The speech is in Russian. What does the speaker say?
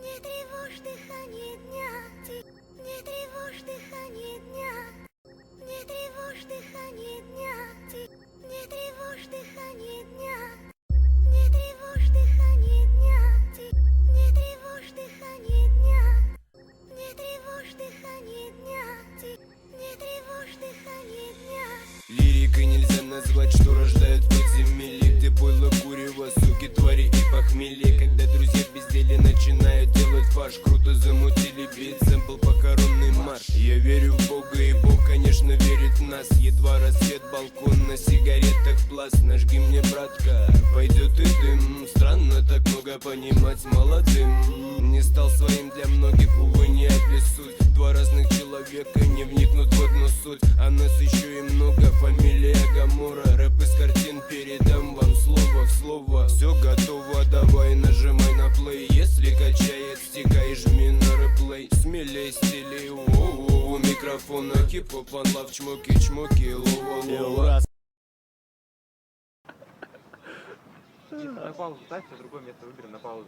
Не тревожь дыхание дня, не тревожь дыхание дня, не тревожь дыхание дня, не тревожь дыхание дня, не тревожь дыхание дня, не тревожь дыхание дня, не тревожь дыхание дня, не тревожь дыхание дня. Лирикой нельзя назвать, что рождает подземелье, где пойло, курево, суки, твари и похмелье. Когда друзья безделье начинают делать фарш, круто замутили бит, сэмпл похоронный марш. Я верю в Бога, и Бог, конечно, верит в нас. Едва рассвет, балкон, на сигаретах пласт. Нажги мне, братка, пойдет и дым. Странно так много понимать молодым. Не стал своим для многих, увы, не обессудь. Два разных человека не вникнут в одну суть. А нас еще и много, фамилия Гамора. Рэп из картин, передам вам слово в слово. Все готово, давай нажимай на плей. Если качает стика и жми на реплей. Смелей стилей, у микрофона хип-хоп, лав, чмоки, лова. На паузу ставь, а другое место выберем на паузу.